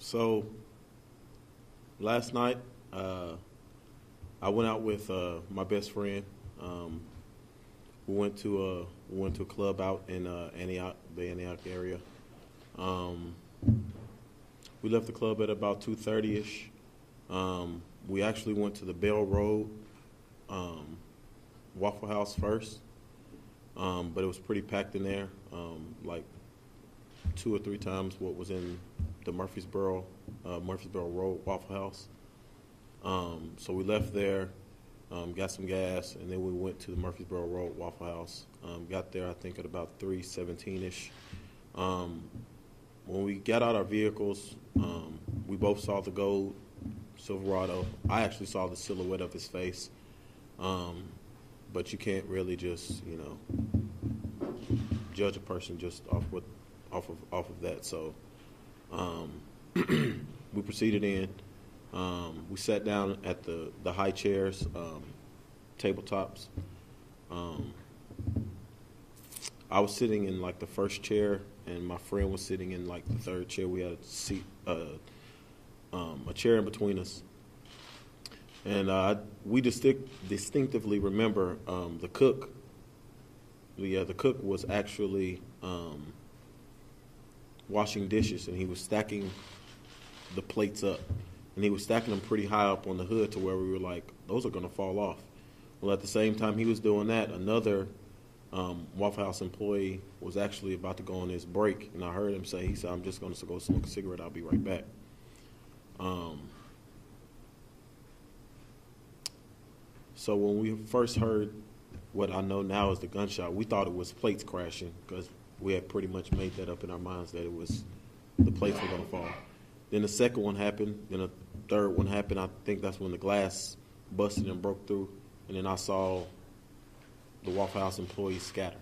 So last night, I went out with my best friend. We went to a club out in Antioch, the Antioch area. Um, we left the club at about 2:30 ish. We actually went to the Bell Road um, Waffle House first, but it was pretty packed in there, like two or three times what was in the Murfreesboro Road Waffle House. So we left there, got some gas, and then we went to the Murfreesboro Road Waffle House. Got there, I think, at about 3:17 ish. Um, when we got out our vehicles, we both saw the gold Silverado. I actually saw the silhouette of his face, um, but you can't really just, judge a person just off of that. So um, we proceeded in. We sat down at the high chairs, tabletops. Um, I was sitting in like the first chair, and my friend was sitting in like the third chair. We had a chair in between us, and we distinctively remember the cook. The cook was actually washing dishes, and he was stacking the plates up, and he was stacking them pretty high up on the hood to where we were like, those are going to fall off. Well, at the same time he was doing that, another Waffle House employee was actually about to go on his break, and I heard him say, he said, I'm just going to go smoke a cigarette. I'll be right back. Um, so when we first heard what I know now is the gunshot, we thought it was plates crashing because we had pretty much made that up in our minds that it was the plates were going to fall. Then the second one happened. Then a third one happened. I think that's when the glass busted and broke through. And then I saw the Waffle House employees scatter.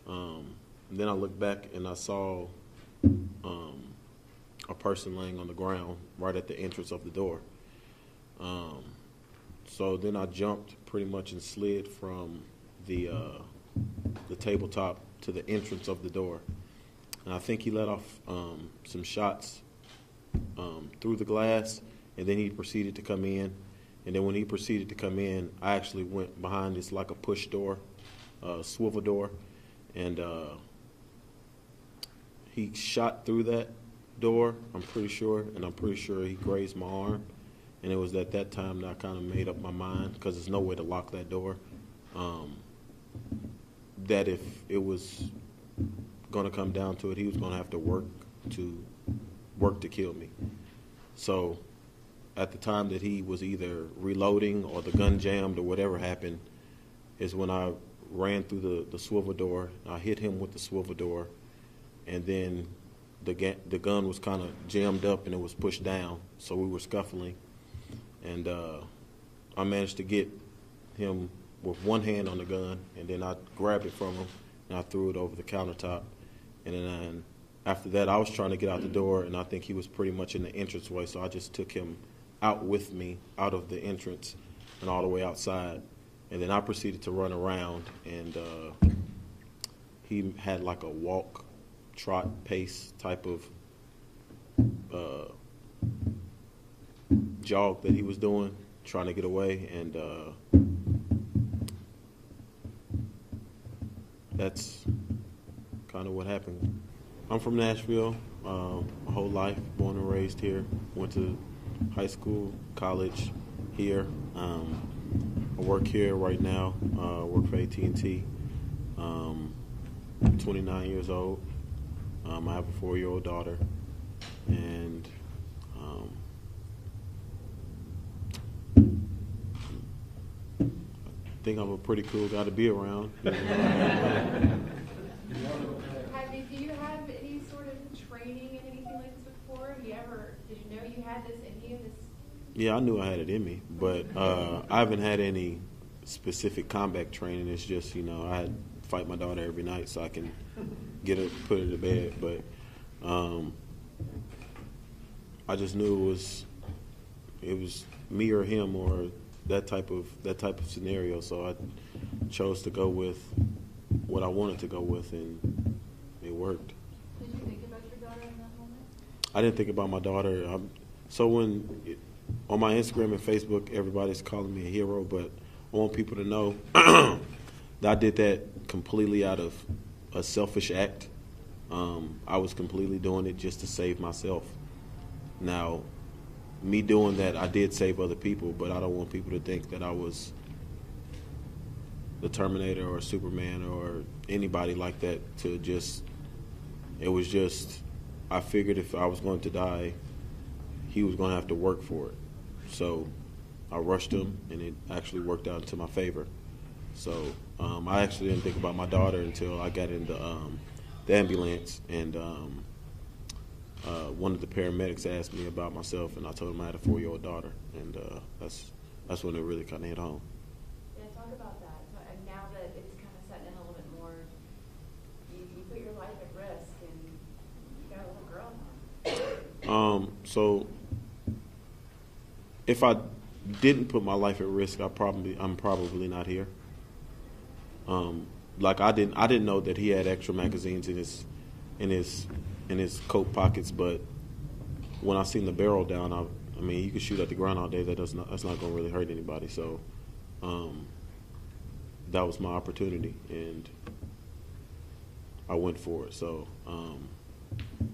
And then I looked back and I saw a person laying on the ground right at the entrance of the door. So then I jumped pretty much and slid from the tabletop to the entrance of the door. And I think he let off some shots through the glass, and then he proceeded to come in. And then when he proceeded to come in, I actually went behind this like a push door, swivel door, and he shot through that door, I'm pretty sure, and I'm pretty sure he grazed my arm. And it was at that time that I kind of made up my mind, because there's no way to lock that door, that if it was going to come down to it, he was going to have to work to kill me. So at the time that he was either reloading or the gun jammed or whatever happened is when I ran through the swivel door. I hit him with the swivel door, and then the gun was kind of jammed up and it was pushed down, so we were scuffling. And I managed to get him with one hand on the gun, and then I grabbed it from him and I threw it over the countertop. And then after that, I was trying to get out the door, and I think he was pretty much in the entranceway, so I just took him out with me, out of the entrance and all the way outside. And then I proceeded to run around, and he had like a walk, trot, pace type of jog that he was doing, trying to get away, and that's kind of what happened. I'm from Nashville, my whole life, born and raised here. Went to high school, college here. I work here right now. Work for AT&T. I'm 29 years old. I have a 4-year-old daughter, and I think I'm a pretty cool guy to be around. Do you have any sort of training in anything like this before? Did you know you had this in you? Yeah, I knew I had it in me, but I haven't had any specific combat training. It's just, I had to fight my daughter every night so I can put her to bed. But I just knew it was me or him, or that type of scenario. So I chose to go with what I wanted to go with, and it worked. Did you think about your daughter in that moment? I didn't think about my daughter. So on my Instagram and Facebook, everybody's calling me a hero, but I want people to know that I did that completely out of a selfish act. I was completely doing it just to save myself. Now, me doing that, I did save other people, but I don't want people to think that I was the Terminator or Superman or anybody like that. It was just, I figured if I was going to die, he was going to have to work for it. So I rushed him, and it actually worked out into my favor. So I actually didn't think about my daughter until I got into the ambulance, and one of the paramedics asked me about myself, and I told him I had a 4-year-old daughter, and that's when it really kind of hit home. Yeah, talk about that. And now that it's kind of setting in a little bit more, you put your life at risk, and you got a little girl now. So if I didn't put my life at risk, I'm probably not here. Like I didn't know that he had extra magazines in his coat pockets, but when I seen the barrel down, I mean, you can shoot at the ground all day. That's not going to really hurt anybody. So that was my opportunity, and I went for it. So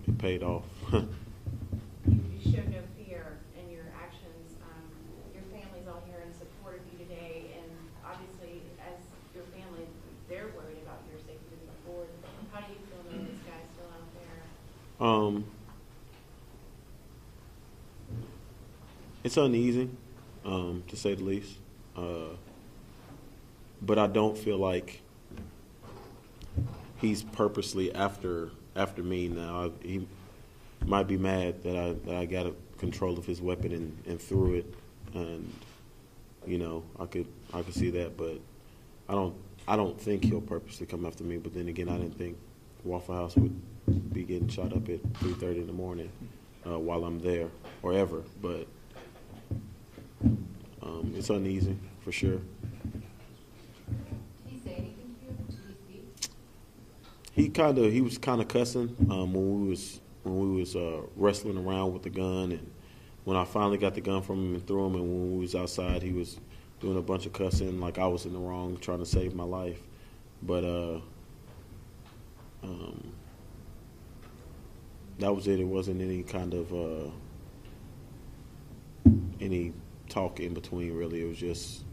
it paid off. You showed no fear in your actions. Your family's all here in support of you today, and obviously, as your family, they're worried about your safety moving forward. How do you feel knowing this guy's still out there? It's uneasy, to say the least. But I don't feel like he's purposely after me now. He might be mad that I got control of his weapon and threw it, and I could see that, but I don't think he'll purposely come after me. But then again, I didn't think Waffle House would be getting shot up at 3:30 in the morning while I'm there or ever. But it's uneasy for sure. Did he say anything to you? Did he speak? He was kind of cussing when we was wrestling around with the gun, and when I finally got the gun from him and threw him, and when we was outside, he was doing a bunch of cussing like I was in the wrong, trying to save my life. But that was it. It wasn't any kind of any talk in between, really. It was just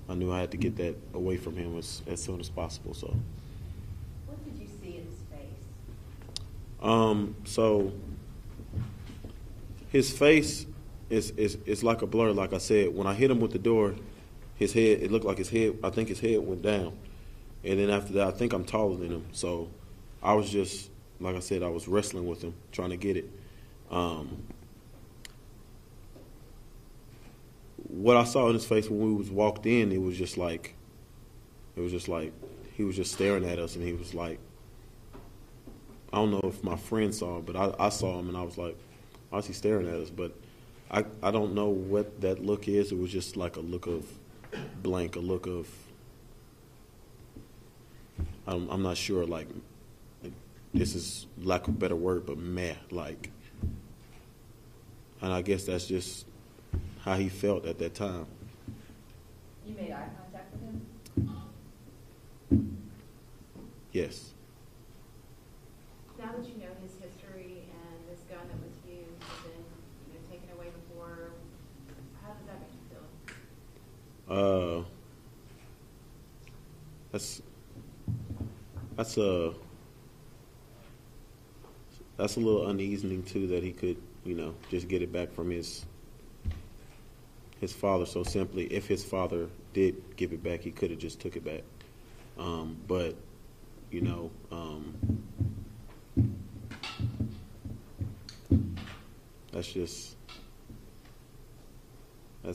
I knew I had to get that away from him as soon as possible. So. What did you see in his face? So his face is like a blur. Like I said, when I hit him with the door, his head, it looked like I think his head went down. And then after that, I think I'm taller than him. So I was just, like I said, I was wrestling with him, trying to get it. What I saw in his face when we was walked in, it was just like he was just staring at us, and he was like, I don't know if my friend saw him, but I saw him, and I was like, why is he staring at us? But I don't know what that look is. It was just like a look of blank, a look of, I'm not sure, like, this is lack of a better word, but meh, like. And I guess that's just how he felt at that time. You made eye contact with him? Yes. Now that you know his history and this gun that was used and then taken away before, how does that make you feel? That's a little uneasing too, that he could just get it back from his father so simply. If his father did give it back, he could have just took it back. But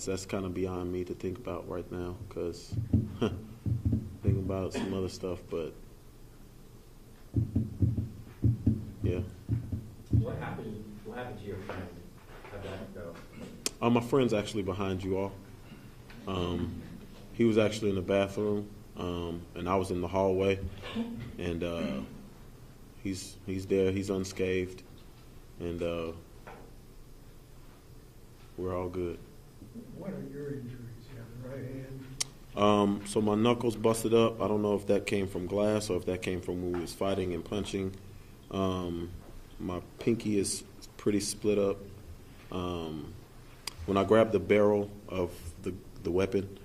that's kind of beyond me to think about right now, because thinking about some other stuff. But yeah. What happened to your friend? How'd that go? My friend's actually behind you all. He was actually in the bathroom, and I was in the hallway, and he's there. He's unscathed. and we're all good. What are your injuries? You have the right hand. So my knuckles busted up. I don't know if that came from glass or if that came from when we was fighting and punching. My pinky is pretty split up. When I grabbed the barrel of the weapon,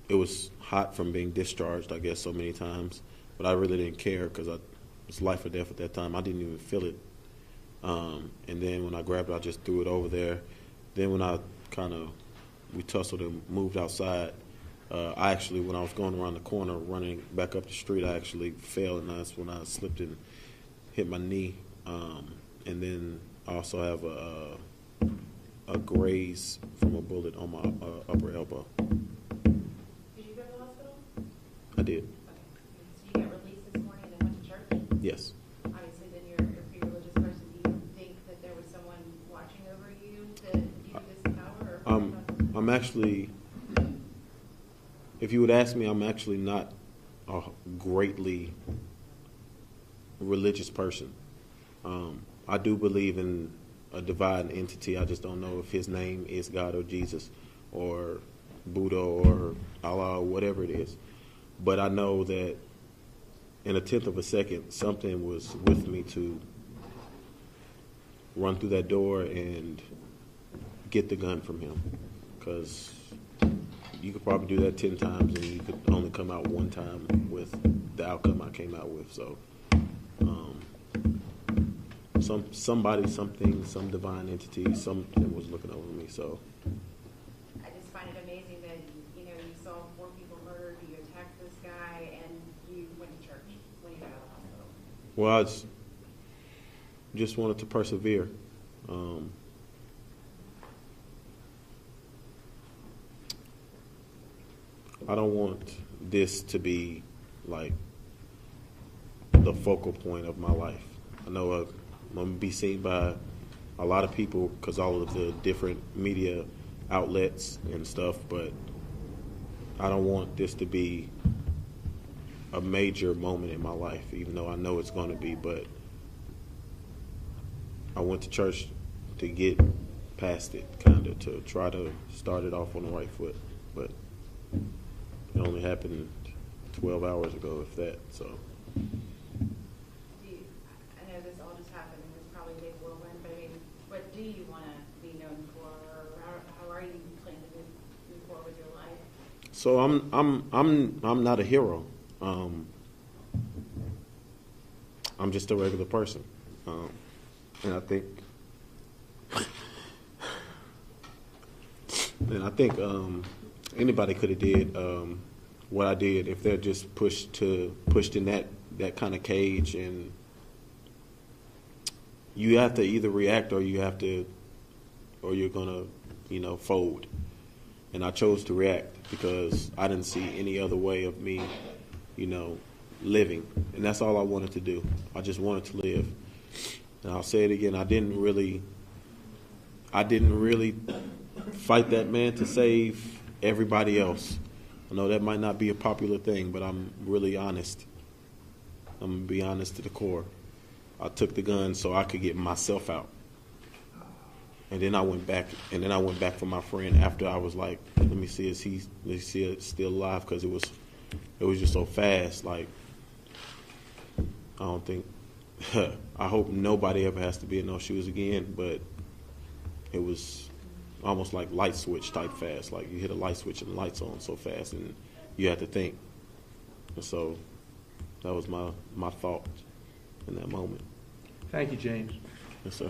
it was hot from being discharged, I guess, so many times. But I really didn't care because it was life or death at that time. I didn't even feel it. And then when I grabbed it, I just threw it over there. Then when we tussled and moved outside, I actually, when I was going around the corner, running back up the street, I actually fell, and that's when I slipped and hit my knee. And then I also have a graze from a bullet on my upper elbow. Did you go to the hospital? I did, Okay. So you got released this morning and then went to church? yes. Obviously, then you're a pretty religious person. Do you think that there was someone watching over you to give you this power? Or I'm actually, if you would ask me, I'm actually not a greatly religious person. I do believe in a divine entity. I just don't know if his name is God or Jesus or Buddha or Allah or whatever it is. But I know that in a tenth of a second, something was with me to run through that door and get the gun from him. Because you could probably do that 10 times and you could only come out one time with the outcome I came out with. So somebody, something, some divine entity, something was looking over me. So I just find it amazing that, you saw 4 people murdered, you attacked this guy, and you went to church when you got out of the hospital. well, I just wanted to persevere. I don't want this to be like the focal point of my life. I know I'm going to be seen by a lot of people because all of the different media outlets and stuff, but I don't want this to be a major moment in my life, even though I know it's going to be. But I went to church to get past it, kind of, to try to start it off on the right foot. But it only happened 12 hours ago, if that. So I know this all just happened, and it's probably a big whirlwind, but I mean, what do you want to be known for, or how are you planning to move forward with your life? So I'm not a hero. I'm just a regular person, and I think anybody could have did what I did if they're just pushed in that kind of cage, and you have to either react or you're gonna fold. And I chose to react because I didn't see any other way of me, living. And that's all I wanted to do. I just wanted to live. And I'll say it again, I didn't really fight that man to save everybody else. I know that might not be a popular thing, but I'm really honest. I'm going to be honest to the core. I took the gun so I could get myself out. And then I went back for my friend after I was like, let me see, is he still alive? Because it was just so fast. Like, I don't think, I hope nobody ever has to be in those shoes again, but it was almost like light switch type fast. Like you hit a light switch and the light's on so fast and you had to think. And so that was my thought in that moment. Thank you, James. Yes, sir.